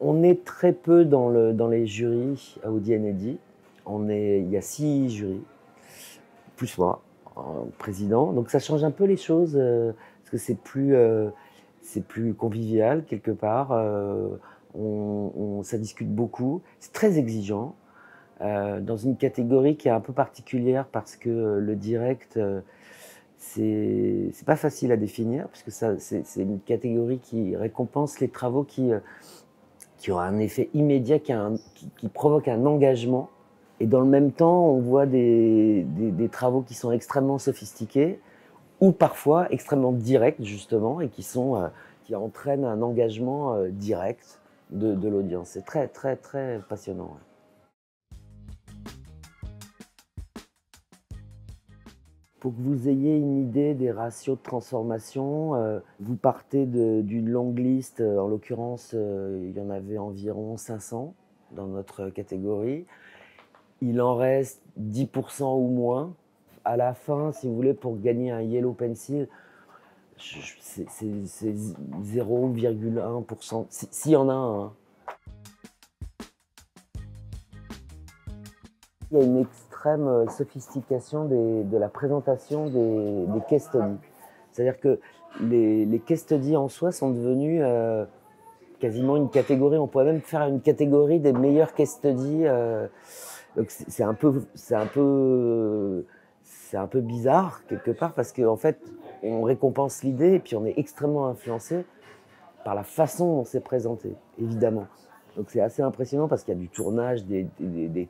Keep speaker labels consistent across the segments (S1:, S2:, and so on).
S1: On est très peu dans les jurys à Audi Eddy. Il y a 6 jurys, plus moi, en président. Donc ça change un peu les choses, parce que c'est plus convivial quelque part. Ça discute beaucoup. C'est très exigeant, dans une catégorie qui est un peu particulière parce que le direct, c'est pas facile à définir, puisque c'est une catégorie qui récompense les travaux qui ont un effet immédiat, qui provoque un engagement. Et dans le même temps, on voit des travaux qui sont extrêmement sophistiqués ou parfois extrêmement directs, justement, et qui entraînent un engagement direct de l'audience. C'est très, très, très passionnant. Pour que vous ayez une idée des ratios de transformation, vous partez d'une longue liste. En l'occurrence, il y en avait environ 500 dans notre catégorie. Il en reste 10% ou moins. À la fin, si vous voulez, pour gagner un Yellow Pencil, c'est 0,1%, s'il y en a un. Hein. Il y a une extrême sophistication de la présentation des case studies. C'est-à-dire que les case studies en soi sont devenus quasiment une catégorie. On pourrait même faire une catégorie des meilleurs case studies. Donc c'est un peu bizarre quelque part parce qu'en fait, on récompense l'idée et puis on est extrêmement influencé par la façon dont c'est présenté, évidemment. Donc c'est assez impressionnant parce qu'il y a du tournage, des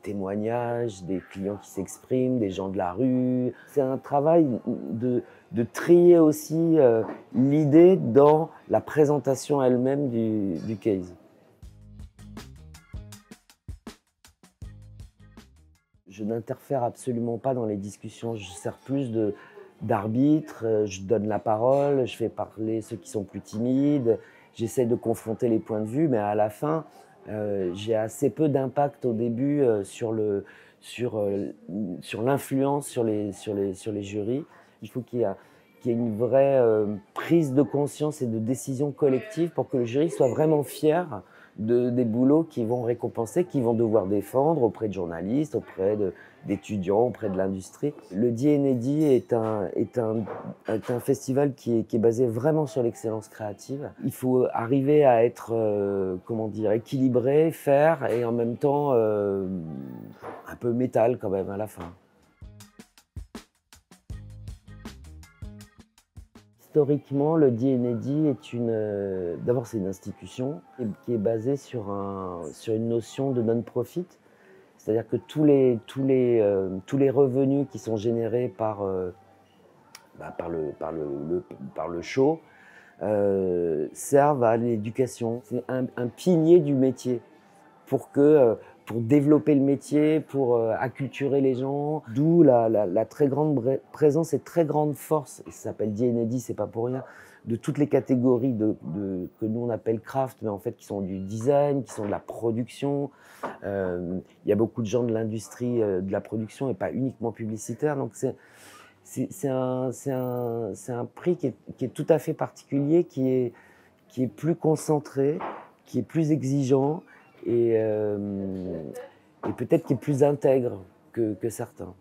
S1: témoignages, des clients qui s'expriment, des gens de la rue. C'est un travail de trier aussi l'idée dans la présentation elle-même du case. Je n'interfère absolument pas dans les discussions, je sers plus d'arbitre, je donne la parole, je fais parler ceux qui sont plus timides, j'essaie de confronter les points de vue, mais à la fin, j'ai assez peu d'impact au début sur l'influence sur les jurys. Il faut qu'il y ait une vraie prise de conscience et de décision collective pour que le jury soit vraiment fier des boulots qu'ils vont récompenser, qu'ils vont devoir défendre auprès de journalistes, auprès d'étudiants, auprès de l'industrie. Le D&D est un festival qui est basé vraiment sur l'excellence créative. Il faut arriver à être comment dire, équilibré, faire et en même temps un peu métal quand même à la fin. Historiquement, le D&D d'abord c'est une institution qui est basée sur une notion de non-profit, c'est-à-dire que tous les revenus qui sont générés par le show servent à l'éducation. C'est un pilier du métier pour développer le métier, pour acculturer les gens, d'où la très grande présence et très grande force, et ça s'appelle D&D, c'est pas pour rien, de toutes les catégories que nous on appelle craft, mais en fait qui sont du design, qui sont de la production. Il y a beaucoup de gens de l'industrie de la production et pas uniquement publicitaire, donc c'est un prix qui est tout à fait particulier, qui est plus concentré, qui est plus exigeant et peut-être qui est plus intègre que certains.